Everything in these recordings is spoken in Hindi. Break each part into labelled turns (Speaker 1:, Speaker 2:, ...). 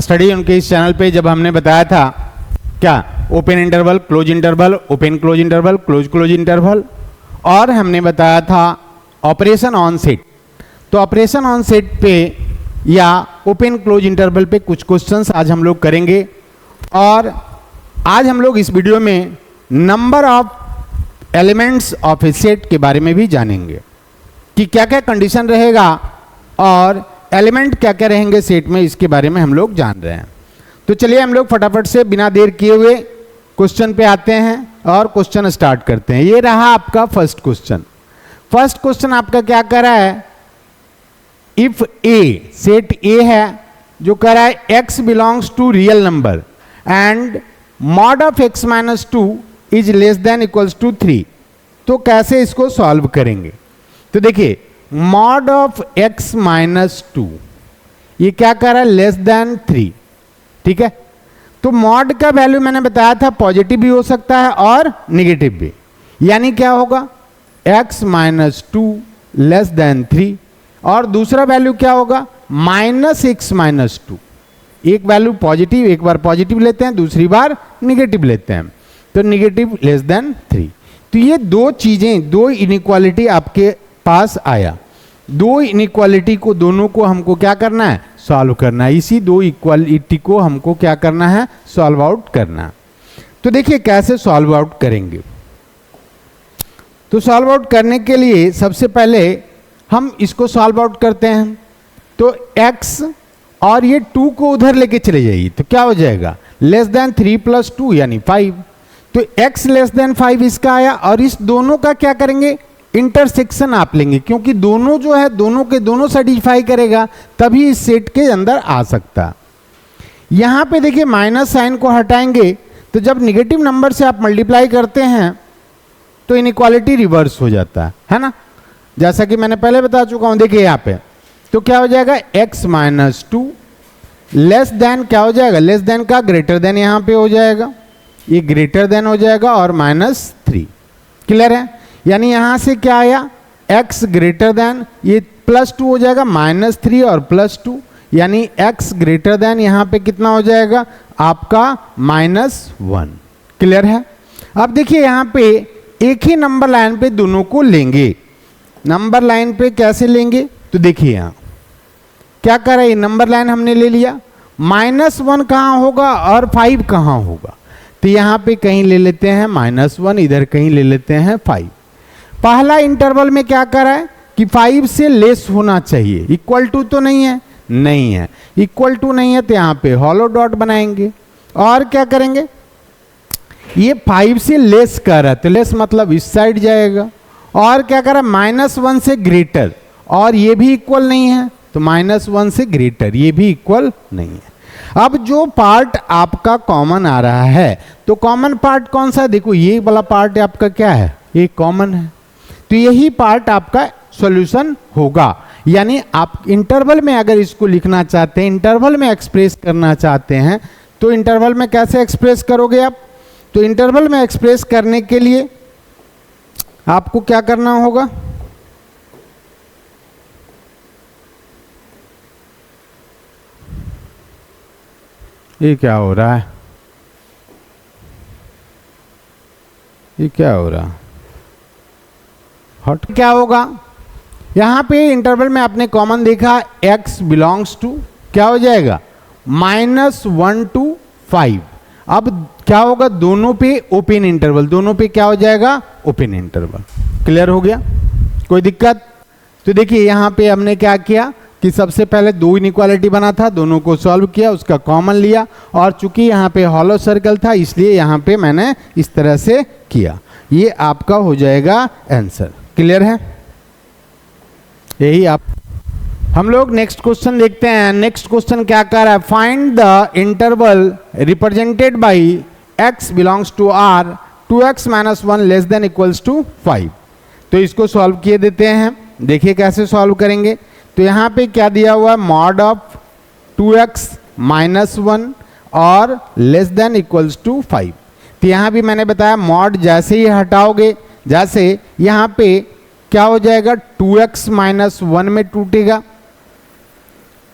Speaker 1: स्टडी उनके इस चैनल पे जब हमने बताया था क्या open interval, close interval, open close interval, close close interval, और हमने बताया था ऑपरेशन ऑन सेट। तो ऑपरेशन ऑन सेट पे या ओपन क्लोज इंटरवल पे कुछ क्वेश्चंस आज हम लोग करेंगे, और आज हम लोग इस वीडियो में number of elements of A set के बारे में भी जानेंगे कि क्या क्या कंडीशन रहेगा और एलिमेंट क्या क्या रहेंगे सेट में, इसके बारे में हम लोग जान रहे हैं। तो चलिए हम लोग फटाफट से बिना देर किए हुए क्वेश्चन पे आते हैं और क्वेश्चन स्टार्ट करते हैं। ये रहा आपका फर्स्ट क्वेश्चन। फर्स्ट क्वेश्चन आपका क्या कर रहा है, इफ ए, सेट ए है जो कह रहा है x belongs to real number and mod of x minus two is less than equals to 3, तो कैसे इसको सॉल्व करेंगे। तो देखिए mod of x minus two ये क्या कर रहा है, लेस देन 3, ठीक है। तो मॉड का वैल्यू मैंने बताया था पॉजिटिव भी हो सकता है और निगेटिव भी, यानी क्या होगा x minus to less than 3, और दूसरा वैल्यू क्या होगा माइनस x माइनस टू। एक वैल्यू पॉजिटिव, एक बार पॉजिटिव लेते हैं, दूसरी बार निगेटिव लेते हैं, तो निगेटिव लेस देन 3। तो ये दो चीजें, दो इनइक्वालिटी आपके पास आया। दो इनइक्वालिटी को, दोनों को हमको क्या करना है, सॉल्व करना है। इसी दो इक्वालिटी को हमको क्या करना है, सॉल्व आउट करना है। तो देखिए कैसे सॉल्व आउट करेंगे। तो सॉल्व आउट करने के लिए सबसे पहले हम इसको सॉल्व आउट करते हैं। तो x और ये 2 को उधर लेके चले जाइए, तो क्या हो जाएगा लेस देन 3 प्लस 2 यानी 5। तो x लेस देन 5 इसका आया, और इस दोनों का क्या करेंगे, इंटरसेक्शन आप लेंगे, क्योंकि दोनों जो है दोनों के दोनों सेटिस्फाई करेगा तभी इस सेट के अंदर आ सकता। यहां पे देखिए माइनस साइन को हटाएंगे, तो जब निगेटिव नंबर से आप मल्टीप्लाई करते हैं तो इनइक्वालिटी रिवर्स हो जाता है ना, जैसा कि मैंने पहले बता चुका हूं। देखिए यहां पे तो क्या हो जाएगा x minus to less than, क्या हो जाएगा लेस देन का ग्रेटर देन यहां पे हो जाएगा, ये ग्रेटर देन हो जाएगा, और माइनस 3। क्लियर है, यानी यहां से क्या आया x ग्रेटर देन, ये प्लस 2 हो जाएगा, माइनस 3 और प्लस 2, यानी x ग्रेटर देन यहां पे कितना हो जाएगा आपका माइनस 1। क्लियर है। अब देखिए यहां पे एक ही नंबर लाइन पे दोनों को लेंगे। नंबर लाइन पे कैसे लेंगे, तो देखिए यहां क्या कर रहे हैं, नंबर लाइन हमने ले लिया, -1 कहां होगा और 5 कहां होगा, तो यहां पे कहीं ले लेते हैं -1, इधर कहीं ले लेते हैं 5। पहला इंटरवल में क्या कर रहा है कि 5 से लेस होना चाहिए, इक्वल टू तो नहीं है, नहीं है, इक्वल टू नहीं है, तो यहां पे हॉलो डॉट बनाएंगे और क्या करेंगे, ये 5 से लेस कर रहा है, तो लेस मतलब इस साइड जाएगा, और क्या कर रहा है -1 से ग्रेटर, और ये भी इक्वल नहीं है, तो -1 से ग्रेटर, ये भी इक्वल नहीं है। अब जो पार्ट आपका कॉमन आ रहा है, तो कॉमन पार्ट कौन सा है, देखो ये वाला पार्ट आपका क्या है, ये कॉमन है, तो यही पार्ट आपका सॉल्यूशन होगा। यानी आप इंटरवल में अगर इसको लिखना चाहते हैं, इंटरवल में एक्सप्रेस करना चाहते हैं, तो इंटरवल में कैसे एक्सप्रेस करोगे आप, तो इंटरवल में एक्सप्रेस करने के लिए आपको क्या करना होगा, ये क्या हो रहा है, ये क्या हो रहा है, हट क्या होगा, यहां पे इंटरवल में आपने कॉमन देखा x बिलोंग्स टू, क्या हो जाएगा -1 to 5। अब क्या होगा, दोनों पे ओपन इंटरवल, दोनों पे क्या हो जाएगा ओपन इंटरवल। क्लियर हो गया, कोई दिक्कत। तो देखिए यहां पे हमने क्या किया कि सबसे पहले दो इनइक्वालिटी बना था, दोनों को सॉल्व किया, उसका कॉमन लिया, और चूंकि यहाँ पे हॉलो सर्कल था इसलिए यहाँ पे मैंने इस तरह से किया, ये आपका हो जाएगा आंसर। क्लियर है, यही आप। हम लोग नेक्स्ट क्वेश्चन देखते हैं। नेक्स्ट क्वेश्चन क्या कर रहा है, find the interval represented by x belongs to r 2x - 1 less than equals to 5। तो इसको सॉल्व किए देते हैं, देखिए कैसे सॉल्व करेंगे। तो यहाँ पे क्या दिया हुआ है, मॉड ऑफ 2x - 1 और लेस देन इक्वल्स टू 5। तो यहाँ भी मैंने बताया मॉड जैसे ही हटाओगे, जैसे यहाँ पे क्या हो जाएगा 2x - 1 में टूटेगा,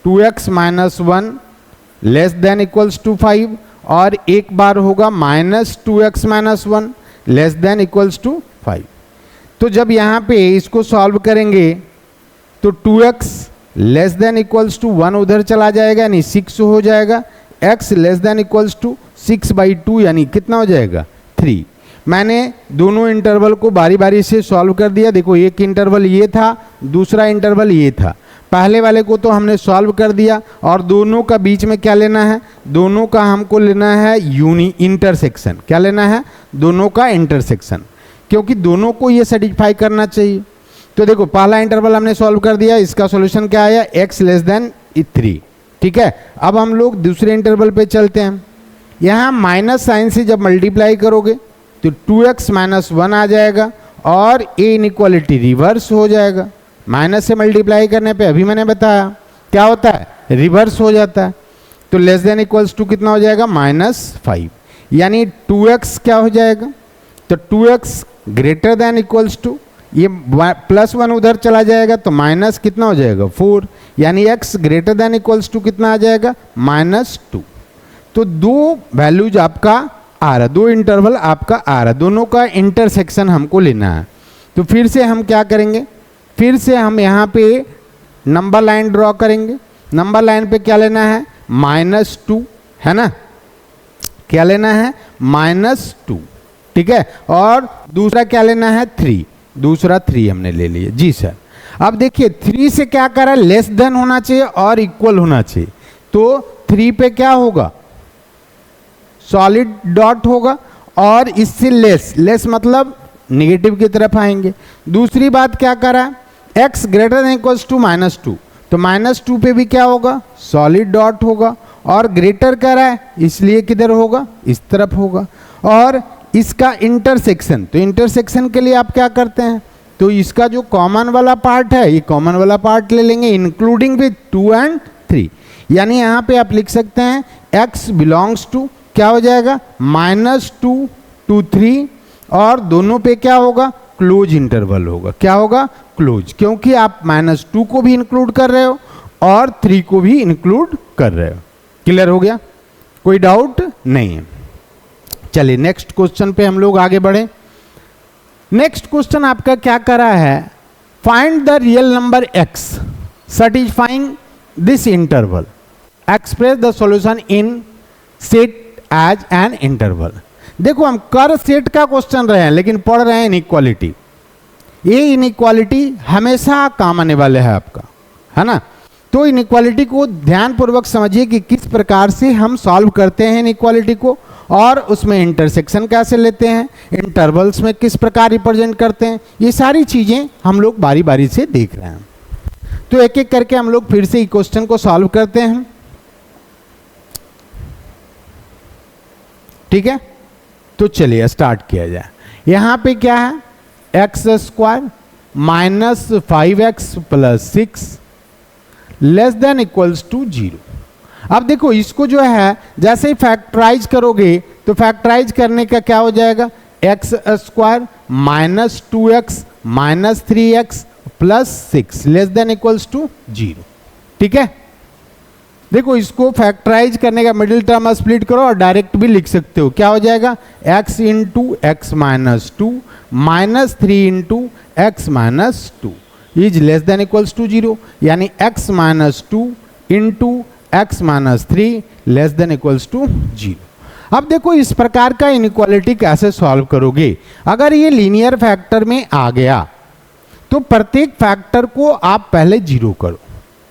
Speaker 1: 2x - 1 less than equals to 5 और एक बार होगा -2x-1 less than equals to 5। तो जब यहाँ पे इसको सॉल्व करेंगे तो 2x less than equals to 1 उधर चला जाएगा यानी 6 हो जाएगा, x less than equals to 6/2 यानी कितना हो जाएगा 3। मैंने दोनों इंटरवल को बारी बारी से सॉल्व कर दिया। देखो एक इंटरवल ये था, दूसरा इंटरवल ये था। पहले वाले को तो हमने सॉल्व कर दिया और दोनों का बीच में क्या लेना है, दोनों का हमको लेना है इंटरसेक्शन। क्या लेना है, दोनों का इंटरसेक्शन, क्योंकि दोनों को ये सेटिस्फाई करना चाहिए। तो देखो पहला इंटरवल हमने सॉल्व कर दिया, इसका सॉल्यूशन क्या आया, x लेस देन 3। ठीक है, अब हम लोग दूसरे इंटरवल पे चलते हैं। यहाँ माइनस साइन से जब मल्टीप्लाई करोगे तो 2x-1 आ जाएगा और ए इनइक्वालिटी रिवर्स हो जाएगा। माइनस से मल्टीप्लाई करने पे अभी मैंने बताया क्या होता है, रिवर्स हो जाता है। तो लेस देन इक्वल्स टू कितना हो जाएगा, -5 यानी 2x क्या हो जाएगा, तो 2x greater than equals to, ये +1 उधर चला जाएगा तो माइनस कितना हो जाएगा 4 यानी x greater than equals to कितना आ जाएगा -2। तो दो वैल्यूज आपका आ रहा, दो इंटरवल आपका आ रहा, दोनों का इंटरसेक्शन हमको लेना है। तो फिर से हम क्या करेंगे, फिर से हम यहाँ पे नंबर लाइन ड्रॉ करेंगे। नंबर लाइन पे क्या लेना है, -2 है ना, क्या लेना है -2। ठीक है, और दूसरा क्या लेना है 3, दूसरा 3 हमने ले लिया। जी सर, अब देखिए 3 से क्या करा, लेस देन होना चाहिए और इक्वल होना चाहिए। तो 3 पे क्या होगा, सॉलिड डॉट होगा और इससे लेस मतलब नेगेटिव की तरफ आएंगे। दूसरी बात क्या करा, x greater than equals to -2, तो -2 पे भी क्या होगा, सॉलिड डॉट होगा और ग्रेटर करा है इसलिए किधर होगा, इस तरफ होगा। और इसका इंटरसेक्शन, तो इंटरसेक्शन के लिए आप क्या करते हैं, तो इसका जो कॉमन वाला पार्ट है ये कॉमन वाला पार्ट ले लेंगे इंक्लूडिंग विथ 2 और 3, यानी यहाँ पे आप लिख सकते हैं x बिलोंग्स टू क्या हो जाएगा -2 to 3 और दोनों पे क्या होगा, क्लोज इंटरवल होगा। क्या होगा, क्लोज, क्योंकि आप -2 को भी इंक्लूड कर रहे हो और 3 को भी इंक्लूड कर रहे हो। क्लियर हो गया, कोई डाउट नहीं है। चलिए नेक्स्ट क्वेश्चन पे हम लोग आगे बढ़े। नेक्स्ट क्वेश्चन आपका क्या करा है, find the real number x satisfying this interval, express the solution in set as an interval. देखो हम कर सेट का क्वेश्चन रहे हैं लेकिन पढ़ रहे हैं इनइक्वालिटी। ये इनइक्वालिटी हमेशा काम आने वाले है आपका, है ना। तो इनइक्वालिटी को ध्यानपूर्वक समझिए कि किस प्रकार से हम सॉल्व करते हैं इनइक्वालिटी को और उसमें इंटरसेक्शन कैसे लेते हैं, इंटरवल्स में किस प्रकार रिप्रेजेंट करते हैं, ये सारी चीज़ें हम लोग बारी बारी से देख रहे हैं। तो एक एक करके हम लोग फिर से क्वेश्चन को सॉल्व करते हैं। ठीक है, तो चलिए स्टार्ट किया जाए। यहाँ पे क्या है, x² -5x + 6 less than equals to 0। अब देखो इसको जो है जैसे ही फैक्टराइज करोगे तो फैक्टराइज करने का क्या हो जाएगा, x² -2x -3x + 6 less than equals to 0। ठीक है, देखो इसको फैक्टराइज करने का मिडिल टर्म स्प्लिट करो और डायरेक्ट भी लिख सकते हो। क्या हो जाएगा, x × x - 2 -3 × x - 2 is less than equals to 0, यानी x - 2 × x - 3 less than equals to 0। अब देखो इस प्रकार का इनइक्वालिटी कैसे सॉल्व करोगे। अगर ये लीनियर फैक्टर में आ गया तो प्रत्येक फैक्टर को आप पहले 0 करो।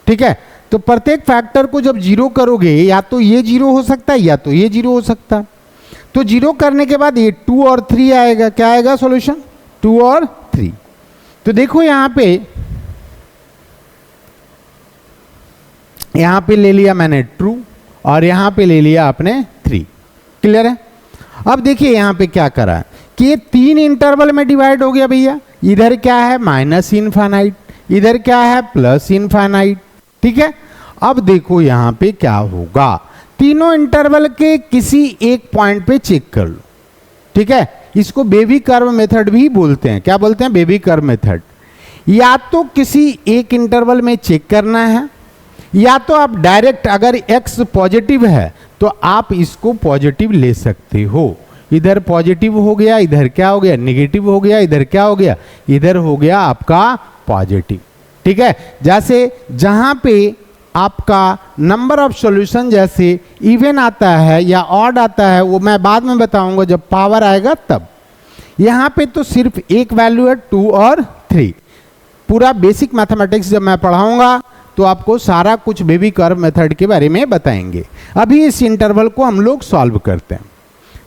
Speaker 1: ठीक है, तो प्रत्येक फैक्टर को जब 0 करोगे या तो ये 0 हो सकता है या तो ये 0 हो सकता है। तो 0 करने के बाद ये 2 और 3 आएगा। क्या आएगा सॉल्यूशन, 2 और 3। तो देखो यहाँ पे ले लिया मैंने ट्रू और यहाँ पे ले लिया आपने 3। क्लियर है। अब देखिए यहाँ पे क्या करा है कि ये 3 इंटरवल में डिवाइड हो गया भैया। इधर क्या है -∞, इधर क्या है +∞। ठीक है, अब देखो यहाँ पे क्या होगा, तीनों इंटरवल के किसी एक पॉइंट पे चेक कर लो। ठीक है, इसको बेबी कर्व मेथड भी बोलते हैं। क्या बोलते हैं, बेबी कर्व मेथड। या तो किसी एक इंटरवल में चेक करना है या तो आप डायरेक्ट अगर x पॉजिटिव है तो आप इसको पॉजिटिव ले सकते हो। इधर पॉजिटिव हो गया, इधर क्या हो गया, निगेटिव हो गया, इधर क्या हो गया, इधर हो गया आपका पॉजिटिव। ठीक है, जैसे जहां पे आपका नंबर ऑफ सॉल्यूशन जैसे इवन आता है या ऑड आता है वो मैं बाद में बताऊंगा जब पावर आएगा तब। यहां पे तो सिर्फ एक वैल्यू है 2 और 3। पूरा बेसिक मैथमेटिक्स जब मैं पढ़ाऊंगा तो आपको सारा कुछ बेबी कर्व मेथड के बारे में बताएंगे। अभी इस इंटरवल को हम लोग सॉल्व करते हैं।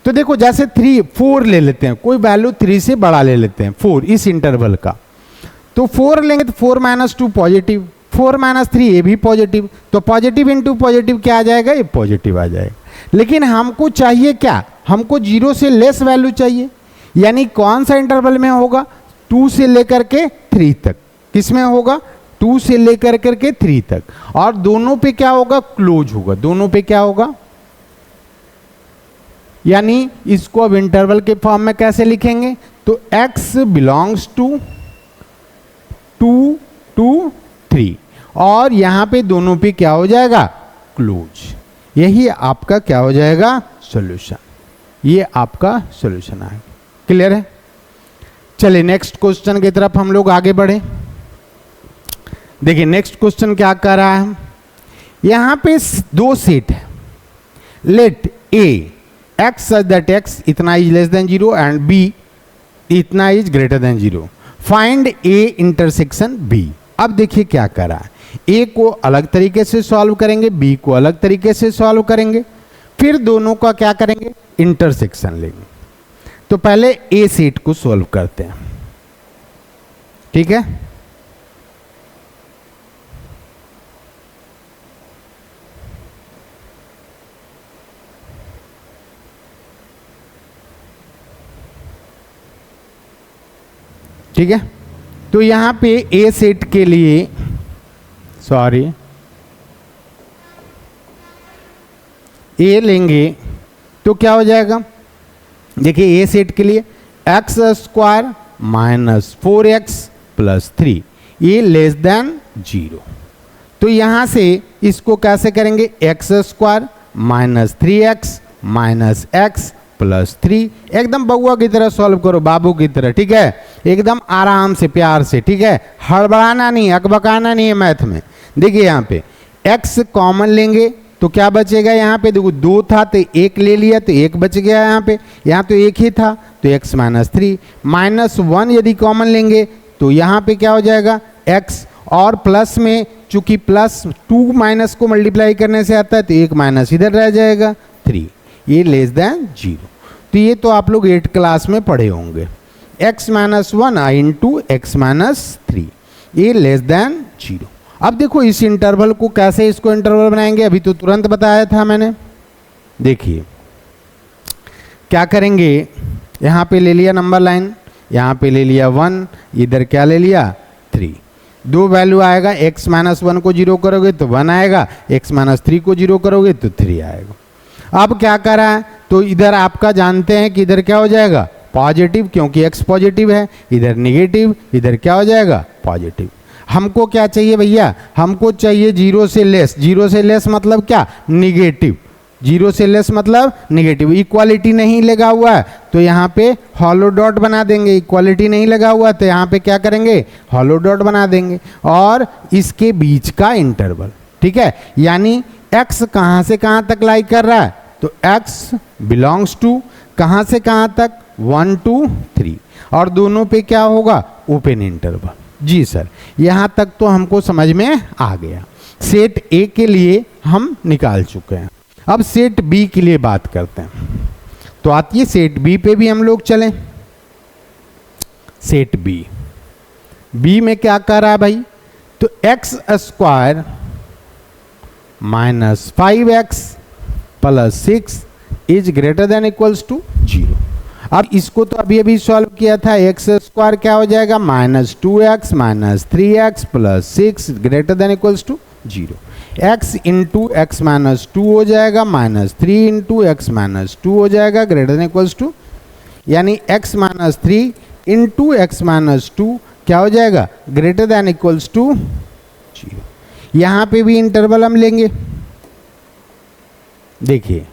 Speaker 1: तो देखो जैसे 4 ले लेते हैं, कोई वैल्यू 3 से बड़ा ले लेते हैं 4 इस इंटरवल का। तो 4 लेंगे तो 4 - 2 पॉजिटिव, 4 - 3 ये भी पॉजिटिव, तो पॉजिटिव इंटू पॉजिटिव क्या आ जाएगा, ये पॉजिटिव आ जाएगा। लेकिन हमको चाहिए क्या, हमको 0 से लेस वैल्यू चाहिए, यानी कौन सा इंटरवल में होगा, 2 से लेकर के 3 तक। किस में होगा, 2 से लेकर करके 3 तक, और दोनों पे क्या होगा, क्लोज होगा, दोनों पे क्या होगा। यानी इसको अब इंटरवल के फॉर्म में कैसे लिखेंगे, तो x बिलोंग्स टू 2 to 3, और यहां पे दोनों पे क्या हो जाएगा, क्लोज। यही आपका क्या हो जाएगा, सॉल्यूशन। ये आपका सॉल्यूशन आएगा। क्लियर है। चलिए नेक्स्ट क्वेश्चन की तरफ हम लोग आगे बढ़े। देखिए नेक्स्ट क्वेश्चन क्या कर रहा है, यहां पे 2 सेट है। Let a x such that x इतना is less than 0 and b इतना is greater than 0। Find a intersection b। अब देखिए क्या कर रहा है, a को अलग तरीके से सॉल्व करेंगे, b को अलग तरीके से सॉल्व करेंगे, फिर दोनों का क्या करेंगे, इंटरसेक्शन लेंगे। तो पहले a सेट को सॉल्व करते हैं। ठीक है, ठीक है। तो यहां पे ए सेट के लिए ए लेंगे तो क्या हो जाएगा, देखिए ए सेट के लिए x² - 4x + 3 ये लेस देन 0। तो यहां से इसको कैसे करेंगे, x² - 3x - x + 3। एकदम बउआ की तरह सॉल्व करो, बाबू की तरह। ठीक है, एकदम आराम से प्यार से। ठीक है, हड़बड़ाना नहीं, अकबकाना नहीं है मैथ में। देखिए यहाँ पे x कॉमन लेंगे तो क्या बचेगा, यहाँ पे देखो 2 था तो 1 ले लिया तो 1 बच गया। यहाँ पे यहाँ तो 1 ही था तो x - 3 -1 यदि कॉमन लेंगे तो यहाँ पे क्या हो जाएगा x, और प्लस में चूंकि +2 माइनस को मल्टीप्लाई करने से आता है तो 1 माइनस इधर रह जाएगा 3, ये लेस देन 0। तो ये तो आप लोग 8 क्लास में पढ़े होंगे। x - 1 × x - 3 ये लेस देन 0। अब देखो इस इंटरवल को कैसे इसको इंटरवल बनाएंगे, अभी तो तुरंत बताया था मैंने। देखिए क्या करेंगे, यहाँ पे ले लिया नंबर लाइन, यहाँ पे ले लिया 1, इधर क्या ले लिया 3। 2 वैल्यू आएगा, x - 1 को 0 करोगे तो 1 आएगा, x - 3 को 0 करोगे तो 3 आएगा। अब क्या कर रहा है, तो इधर आपका जानते हैं कि इधर क्या हो जाएगा पॉजिटिव, क्योंकि x पॉजिटिव है, इधर निगेटिव, इधर क्या हो जाएगा पॉजिटिव। हमको क्या चाहिए भैया, हमको चाहिए 0 से लेस। 0 से लेस मतलब क्या, निगेटिव। 0 से लेस मतलब निगेटिव। इक्वालिटी नहीं लगा हुआ है तो यहाँ पे हॉलो डॉट बना देंगे, इक्वालिटी नहीं लगा हुआ तो यहाँ पे क्या करेंगे, हॉलो डॉट बना देंगे, और इसके बीच का इंटरवल। ठीक है, यानी x कहाँ से कहाँ तक लाई कर रहा है, तो x बिलोंग्स टू कहाँ से कहाँ तक 1 to 3, और दोनों पे क्या होगा ओपन इंटरवल। जी सर, यहाँ तक तो हमको समझ में आ गया। सेट ए के लिए हम निकाल चुके हैं, अब सेट बी के लिए बात करते हैं। तो आती है सेट बी पे भी हम लोग चलें। सेट बी, बी में क्या कर रहा है भाई, तो x² - 5x + 6 is greater than equals to 0। अब इसको तो अभी अभी सॉल्व किया था, x² क्या हो जाएगा -2x - 3x + 6 greater than equals to 0। x × x - 2 हो जाएगा, -3 × x - 2 हो जाएगा ग्रेटर देन इक्वल्स टू, यानी x - 3 × x - 2 क्या हो जाएगा ग्रेटर देन इक्वल्स टू 0। यहाँ पे भी इंटरवल हम लेंगे, देखिए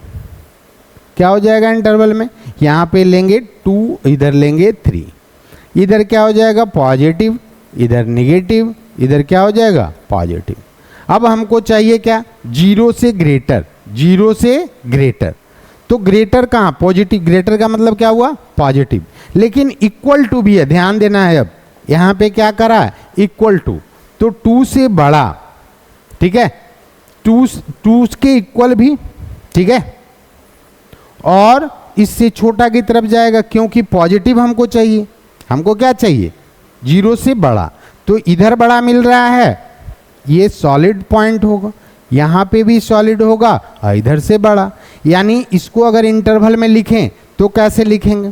Speaker 1: क्या हो जाएगा इंटरवल में, यहाँ पे लेंगे 2, इधर लेंगे 3, इधर क्या हो जाएगा पॉजिटिव, इधर नेगेटिव, इधर क्या हो जाएगा पॉजिटिव। अब हमको चाहिए क्या, 0 से ग्रेटर, 0 से ग्रेटर, तो ग्रेटर कहाँ, पॉजिटिव, ग्रेटर का मतलब क्या हुआ पॉजिटिव, लेकिन इक्वल टू भी है, ध्यान देना है। अब यहाँ पे क्या करा है, इक्वल टू, तो 2 से बड़ा, ठीक है, 2 के इक्वल भी, ठीक है, और इससे छोटा की तरफ जाएगा, क्योंकि पॉजिटिव हमको चाहिए, हमको क्या चाहिए 0 से बड़ा, तो इधर बड़ा मिल रहा है, ये सॉलिड पॉइंट होगा, यहाँ पे भी सॉलिड होगा और इधर से बड़ा, यानी इसको अगर इंटरवल में लिखें तो कैसे लिखेंगे,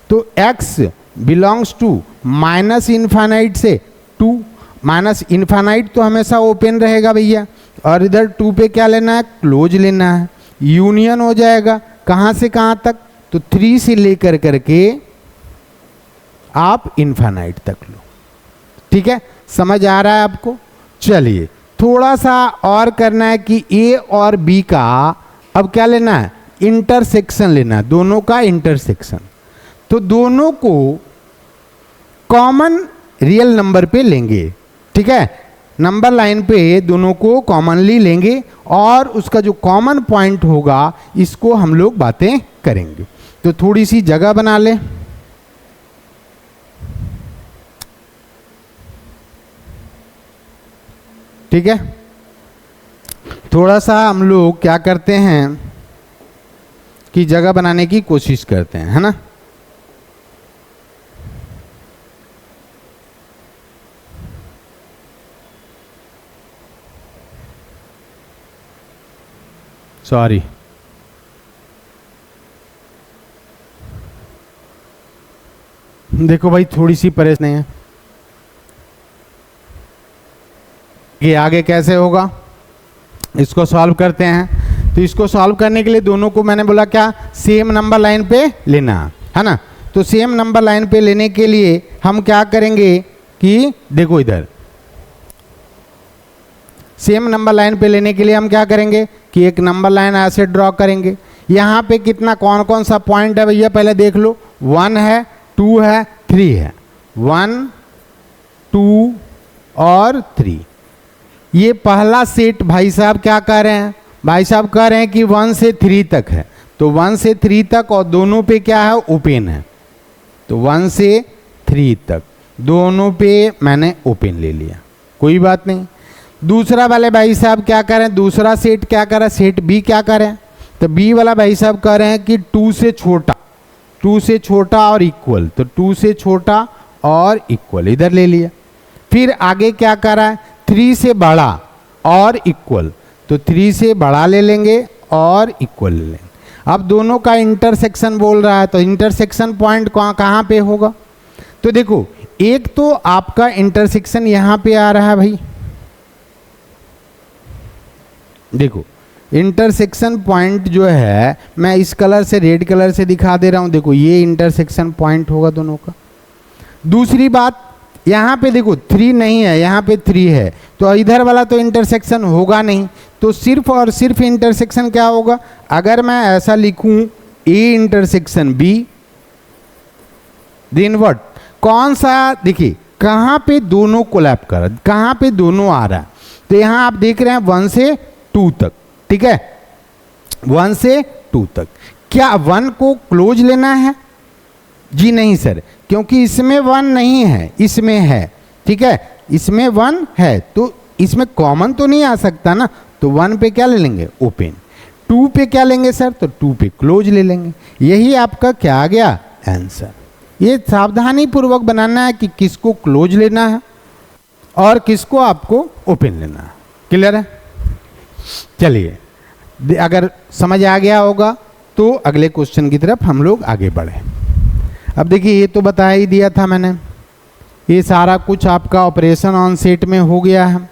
Speaker 1: तो x belongs to minus infinite से 2, माइनस इन्फानाइट तो हमेशा ओपन रहेगा भैया, और इधर 2 पे क्या लेना है, क्लोज लेना है, यूनियन हो जाएगा कहाँ से कहाँ तक, तो 3 से लेकर करके आप इन्फानाइट तक लो, ठीक है, समझ आ रहा है आपको। चलिए थोड़ा सा और करना है कि ए और बी का अब क्या लेना है, इंटरसेक्शन लेना है, दोनों का इंटरसेक्शन, तो दोनों को कॉमन रियल नंबर पे लेंगे, ठीक है, नंबर लाइन पे दोनों को कॉमनली लेंगे और उसका जो कॉमन पॉइंट होगा इसको हम लोग बातें करेंगे। तो थोड़ी सी जगह बना ले, ठीक है, थोड़ा सा हम लोग क्या करते हैं कि जगह बनाने की कोशिश करते हैं, है ना। सॉरी, देखो भाई थोड़ी सी परेशानी है, ये आगे कैसे होगा, इसको सॉल्व करते हैं। तो इसको सॉल्व करने के लिए दोनों को मैंने बोला क्या, सेम नंबर लाइन पे लेना है ना। तो सेम नंबर लाइन पे लेने के लिए हम क्या करेंगे कि देखो इधर सेम नंबर लाइन पे लेने के लिए हम क्या करेंगे कि एक नंबर लाइन ऐसे ड्रॉ करेंगे। यहाँ पे कितना कौन कौन सा पॉइंट है भैया पहले देख लो, 1 है, 2 है, 3 है, 1 2 और 3। ये पहला सेट भाई साहब क्या कह रहे हैं, भाई साहब कह रहे हैं कि 1 से 3 तक है, तो 1 से 3 तक और दोनों पे क्या है ओपन है, तो 1 से 3 तक दोनों पे मैंने ओपन ले लिया, कोई बात नहीं। दूसरा वाले भाई साहब क्या कर रहे हैं, दूसरा सेट क्या कर रहा है, सेट बी क्या कर रहे हैं, तो बी वाला भाई साहब कह रहे हैं कि 2 से छोटा, 2 से छोटा और इक्वल, तो 2 से छोटा और इक्वल इधर ले लिया। फिर आगे क्या कर रहा है, 3 से बड़ा और इक्वल, तो 3 से बड़ा ले लेंगे और इक्वल ले लेंगे। अब दोनों का इंटरसेक्शन बोल रहा है, तो इंटरसेक्शन पॉइंट कहाँ पे होगा, तो देखो एक तो आपका इंटरसेक्शन यहाँ पे आ रहा है भाई, देखो इंटरसेक्शन पॉइंट जो है मैं इस कलर से रेड कलर से दिखा दे रहा हूँ, देखो ये इंटरसेक्शन पॉइंट होगा दोनों का। दूसरी बात यहाँ पे देखो 3 नहीं है, यहाँ पे 3 है, तो इधर वाला तो इंटरसेक्शन होगा नहीं, तो सिर्फ और सिर्फ इंटरसेक्शन क्या होगा, अगर मैं ऐसा लिखूं A intersection B, then what, कौन सा, देखिए कहाँ पे दोनों कोलैप कर रहा है, कहाँ पे दोनों आ रहा है, तो यहाँ आप देख रहे हैं 1 से 2 तक, ठीक है, 1 से 2 तक। क्या 1 को क्लोज लेना है, जी नहीं सर, क्योंकि इसमें 1 नहीं है, इसमें है, ठीक है, इसमें 1 है, तो इसमें कॉमन तो नहीं आ सकता ना, तो 1 पे क्या ले लेंगे ओपन, 2 पे क्या लेंगे सर, तो 2 पे क्लोज ले लेंगे। यही आपका क्या आ गया आंसर। ये सावधानी पूर्वक बनाना है कि किसको क्लोज लेना है और किसको आपको ओपन लेना है, क्लियर है। चलिए अगर समझ आ गया होगा तो अगले क्वेश्चन की तरफ हम लोग आगे बढ़े। अब देखिए ये तो बता ही दिया था मैंने, ये सारा कुछ आपका ऑपरेशन ऑन सेट में हो गया है,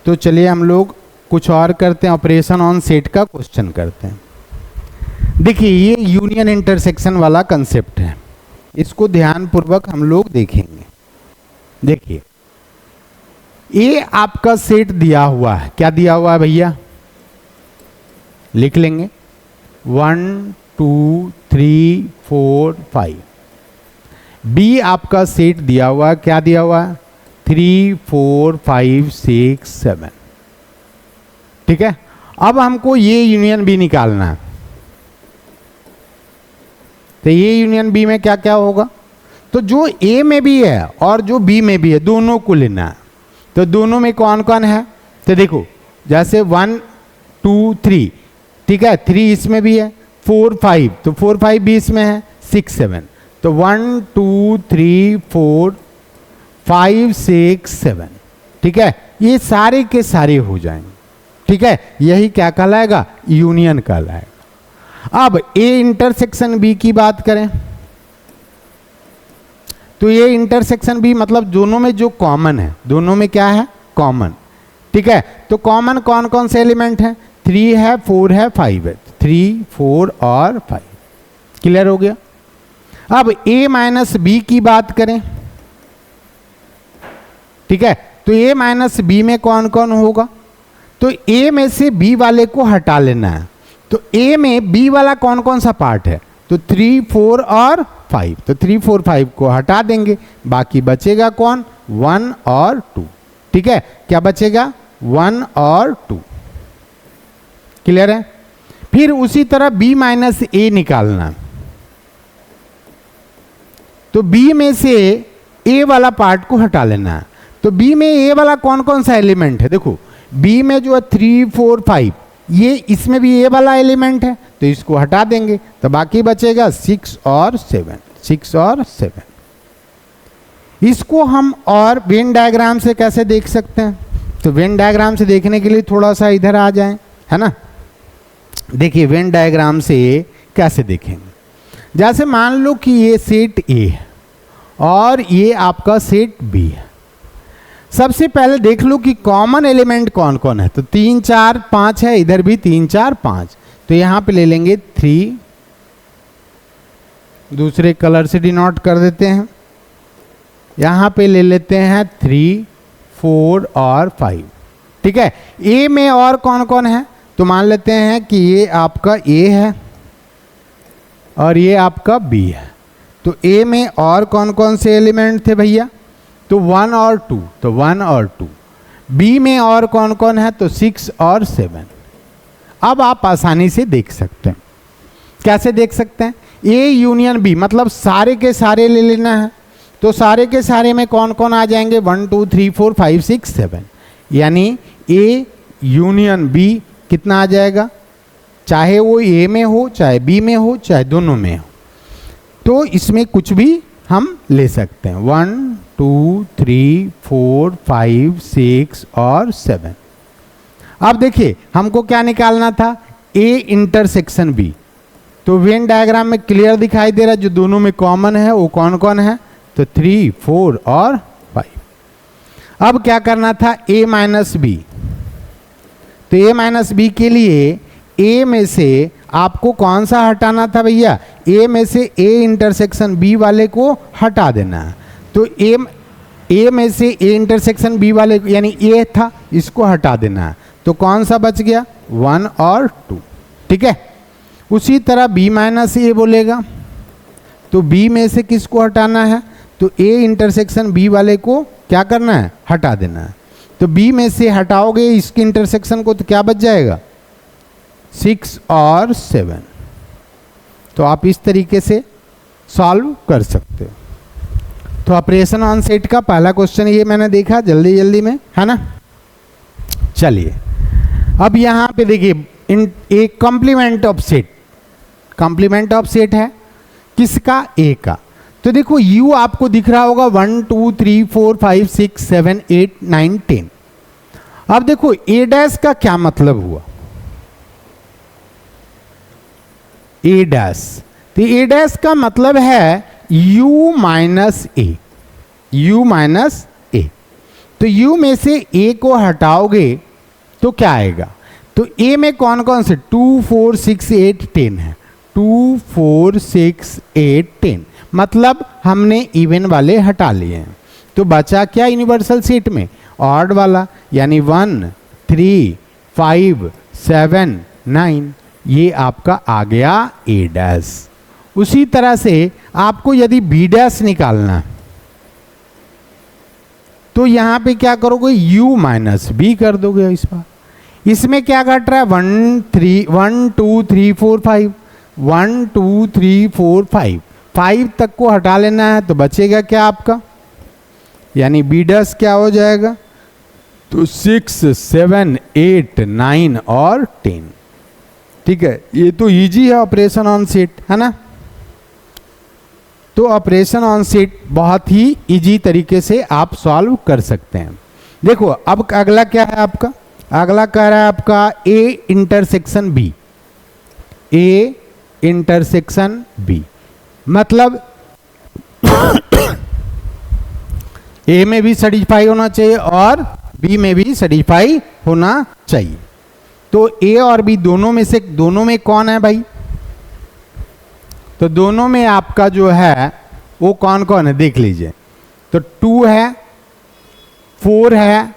Speaker 1: तो चलिए हम लोग कुछ और करते हैं, ऑपरेशन ऑन सेट का क्वेश्चन करते हैं। देखिए ये यूनियन इंटरसेक्शन वाला कंसेप्ट है, इसको ध्यान पूर्वक हम लोग देखेंगे। देखिए ए आपका सेट दिया हुआ है, क्या दिया हुआ है भैया, लिख लेंगे 1 2 3 4 5। बी आपका सेट दिया हुआ है, क्या दिया हुआ है 3 4 5 6 7। ठीक है, अब हमको ये यूनियन बी निकालना है। तो ये यूनियन बी में क्या क्या होगा, तो जो ए में भी है और जो बी में भी है दोनों को लेना है। तो दोनों में कौन कौन है, तो देखो जैसे 1 2 3, ठीक है, 3 इसमें भी है, 4 5, तो 4 5 भी इसमें है, 6 7, तो 1 2 3 4 5 6 7। ठीक है, ये सारे के सारे हो जाएंगे। ठीक है, यही क्या कहलाएगा, यूनियन कहलाएगा। अब ए इंटरसेक्शन बी की बात करें तो ये इंटरसेक्शन बी मतलब दोनों में जो कॉमन है, दोनों में क्या है, कॉमन। ठीक है, तो कॉमन कौन कौन से एलिमेंट है, 3 है 4 है 5 है, 3 4 और 5। क्लियर हो गया। अब a माइनस बी की बात करें, ठीक है, तो a माइनस बी में कौन कौन होगा, तो a में से b वाले को हटा लेना है। तो a में b वाला कौन कौन सा पार्ट है, तो 3 4 और 5, तो 3 4 5 को हटा देंगे, बाकी बचेगा कौन, 1 और 2। ठीक है, क्या बचेगा, 1 और 2। क्लियर है। फिर उसी तरह b माइनस ए निकालना, तो b में से a वाला पार्ट को हटा लेना है। तो b में a वाला कौन कौन सा एलिमेंट है, देखो b में जो है 3 4 5, ये इसमें भी a वाला एलिमेंट है, तो इसको हटा देंगे, तो बाकी बचेगा 6 और 7, 6 और 7। इसको हम और वेन डायग्राम से कैसे देख सकते हैं, तो वेन डायग्राम से देखने के लिए थोड़ा सा इधर आ जाएं, है ना। देखिए वेन डायग्राम से कैसे देखेंगे, जैसे मान लो कि ये सेट ए है और ये आपका सेट बी है। सबसे पहले देख लो कि कॉमन एलिमेंट कौन कौन है, तो 3 4 5 है, इधर भी 3 4 5, तो यहां पे ले लेंगे 3, दूसरे कलर से डिनोट कर देते हैं, यहां पे ले लेते हैं 3 4 और 5। ठीक है, ए में और कौन कौन है, तो मान लेते हैं कि ये आपका ए है और ये आपका बी है। तो ए में और कौन कौन से एलिमेंट थे भैया, तो 1 और 2, तो 1 और 2। बी में और कौन कौन है, तो 6 और 7। अब आप आसानी से देख सकते हैं, कैसे देख सकते हैं, ए यूनियन बी मतलब सारे के सारे ले लेना है। तो सारे के सारे में कौन कौन आ जाएंगे, 1 2 3 4 5 6 7, यानी ए यूनियन बी कितना आ जाएगा, चाहे वो ए में हो चाहे बी में हो चाहे दोनों में हो, तो इसमें कुछ भी हम ले सकते हैं, 1 2 3 4 5 6 और 7। अब देखिए हमको क्या निकालना था, ए इंटरसेक्शन बी, तो वेन डायग्राम में क्लियर दिखाई दे रहा है जो दोनों में कॉमन है वो कौन कौन है, तो 3 4 और 5। अब क्या करना था, a माइनस बी, तो a माइनस बी के लिए a में से आपको कौन सा हटाना था भैया, a में से a इंटरसेक्शन b वाले को हटा देना है। तो a में से a इंटरसेक्शन b वाले यानी a था, इसको हटा देना है, तो कौन सा बच गया, 1 और 2। ठीक है, उसी तरह b माइनस ए बोलेगा, तो b में से किसको हटाना है, तो a इंटरसेक्शन b वाले को क्या करना है, हटा देना है। तो b में से हटाओगे इसके इंटरसेक्शन को, तो क्या बच जाएगा, 6 और 7। तो आप इस तरीके से सॉल्व कर सकते हो। तो ऑपरेशन ऑन सेट का पहला क्वेश्चन ये मैंने देखा जल्दी जल्दी में, है ना। चलिए अब यहाँ पे देखिए एक complement of set, complement of set है किसका, ए का। तो देखो u आपको दिख रहा होगा 1 2 3 4 5 6 7 8 9 10। अब देखो a डैश का क्या मतलब हुआ, a डैश, तो a डैश का मतलब है u माइनस ए, u माइनस ए। तो u में से a को हटाओगे तो क्या आएगा, तो a में कौन कौन से 2 4 6 8 10 है, 2 4 6 8 10, मतलब हमने इवन वाले हटा लिए हैं। तो बचा क्या यूनिवर्सल सेट में, ऑड वाला, यानी 1 3 5 7 9, ये आपका आ गया ए डैश। उसी तरह से आपको यदि बी डैश निकालना है तो यहां पे क्या करोगे, u माइनस बी कर दोगे इस बार। इसमें क्या घट रहा है, 1 2 3 4 5, 1 2 3 4 5, 5 तक को हटा लेना है तो बचेगा क्या आपका, यानी बी डैश क्या हो जाएगा, तो 6 7 8 9 और 10। ठीक है, ये तो इजी है ऑपरेशन ऑन सेट, है ना। तो ऑपरेशन ऑन सेट बहुत ही इजी तरीके से आप सॉल्व कर सकते हैं। देखो अब अगला क्या है आपका, अगला कह रहा है आपका A intersection B, A intersection B, मतलब ए में भी सेटिस्फाई होना चाहिए और बी में भी सेटिस्फाई होना चाहिए। तो ए और बी दोनों में से, दोनों में कौन है भाई, तो दोनों में आपका जो है वो कौन कौन है देख लीजिए। तो 2 है, 4 है,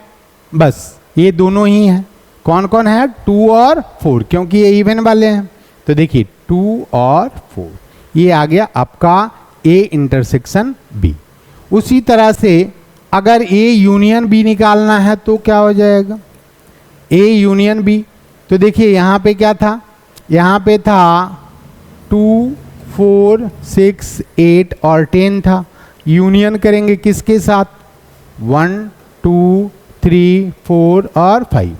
Speaker 1: बस ये दोनों ही हैं। कौन कौन है, 2 और 4, क्योंकि ये इवन वाले हैं। तो देखिए 2 और 4, ये आ गया आपका ए इंटरसेक्शन बी। उसी तरह से अगर ए यूनियन बी निकालना है तो क्या हो जाएगा, ए यूनियन बी। तो देखिए यहाँ पे क्या था, यहाँ पे था 2 4 6 8 और 10 था। यूनियन करेंगे किसके साथ, 1 2 3 4 और 5।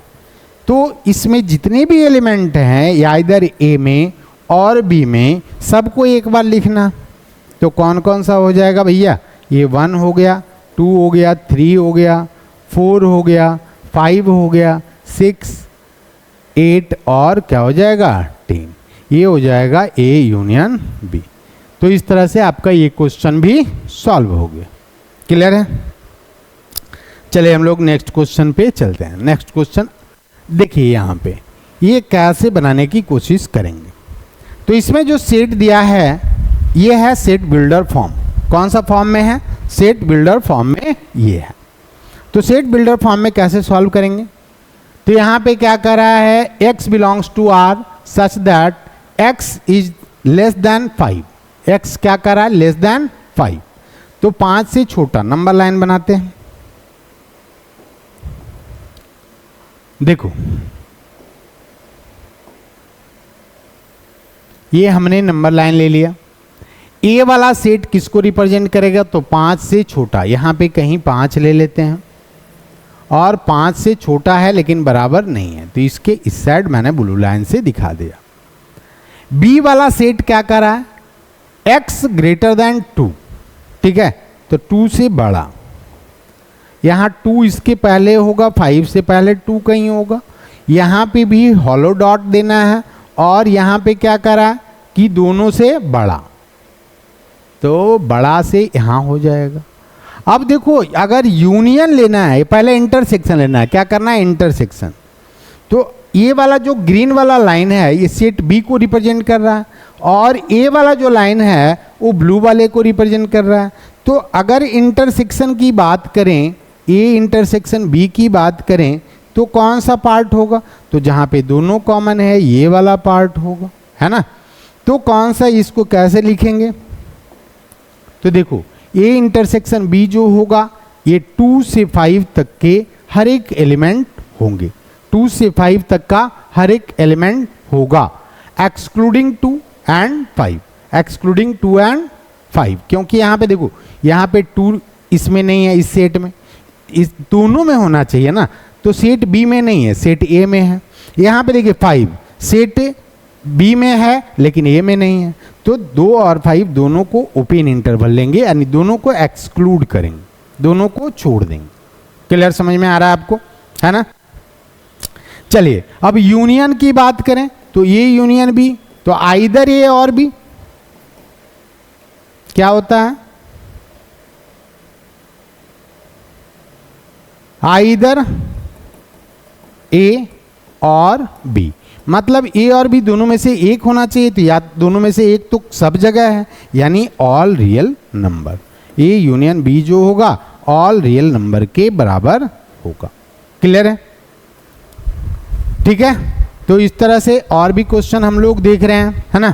Speaker 1: तो इसमें जितने भी एलिमेंट हैं या इधर ए में और बी में, सबको एक बार लिखना। तो कौन कौन सा हो जाएगा भैया, ये 1 हो गया, 2 हो गया, 3 हो गया, 4 हो गया, 5 हो गया, 6 8 और क्या हो जाएगा 10। ये हो जाएगा ए यूनियन बी। तो इस तरह से आपका ये क्वेश्चन भी सॉल्व हो गया। क्लियर है। चलिए हम लोग नेक्स्ट क्वेश्चन पे चलते हैं। नेक्स्ट क्वेश्चन देखिए, यहाँ पे ये कैसे बनाने की कोशिश करेंगे। तो इसमें जो सेट दिया है ये है सेट बिल्डर फॉर्म। कौन सा फॉर्म में है, सेट बिल्डर फॉर्म में ये है। तो सेट बिल्डर फॉर्म में कैसे सॉल्व करेंगे, तो यहाँ पे क्या कर रहा है, x belongs to r such that x is less than 5। x क्या कर रहा है, लेस देन 5। तो 5 से छोटा नंबर लाइन बनाते हैं। देखो ये हमने नंबर लाइन ले लिया। ए वाला सेट किसको रिप्रेजेंट करेगा, तो 5 से छोटा, यहां पे कहीं 5 ले लेते हैं, और 5 से छोटा है लेकिन बराबर नहीं है, तो इसके इस साइड मैंने ब्लू लाइन से दिखा दिया। बी वाला सेट क्या कर रहा है, x ग्रेटर देन 2, ठीक है, तो 2 से बड़ा। यहां 2 इसके पहले होगा, 5 से पहले 2 कहीं होगा। यहां पे भी हॉलो डॉट देना है, और यहां पे क्या करा कि दोनों से बड़ा, तो बड़ा से यहां हो जाएगा। अब देखो अगर यूनियन लेना है, पहले इंटरसेक्शन लेना है, क्या करना है, इंटरसेक्शन। तो ये वाला जो ग्रीन वाला लाइन है ये सेट बी को रिप्रेजेंट कर रहा है, और ए वाला जो लाइन है वो ब्लू वाले को रिप्रेजेंट कर रहा है। तो अगर इंटरसेक्शन की बात करें, ए इंटरसेक्शन बी की बात करें, तो कौन सा पार्ट होगा, तो जहाँ पे दोनों कॉमन है ये वाला पार्ट होगा, है ना। तो कौन सा, इसको कैसे लिखेंगे, तो देखो ए इंटरसेक्शन बी जो होगा ये 2 से 5 तक के हर एक एलिमेंट होंगे, 2 से 5 तक का हर एक एलिमेंट होगा, एक्सक्लूडिंग 2 एंड 5, एक्सक्लूडिंग 2 एंड 5। क्योंकि यहाँ पे देखो, यहाँ पे 2 इसमें नहीं है, इस सेट में, इस दोनों में होना चाहिए ना, तो सेट बी में नहीं है, सेट ए में है। यहाँ पे देखिए 5 सेट बी में है लेकिन ए में नहीं है, तो 2 और 5 दोनों को ओपन इंटरवल लेंगे, यानी दोनों को एक्सक्लूड करेंगे, दोनों को छोड़ देंगे। क्लियर, समझ में आ रहा है आपको, है ना। चलिए अब यूनियन की बात करें, तो ये यूनियन बी, तो आइदर ए और बी क्या होता है, आइदर ए और बी, मतलब ए और बी दोनों में से एक होना चाहिए, तो या दोनों में से एक तो सब जगह है, यानी all real number. A union B जो होगा ऑल रियल नंबर के बराबर होगा। क्लियर है? ठीक है, तो इस तरह से और भी क्वेश्चन हम लोग देख रहे हैं, है ना।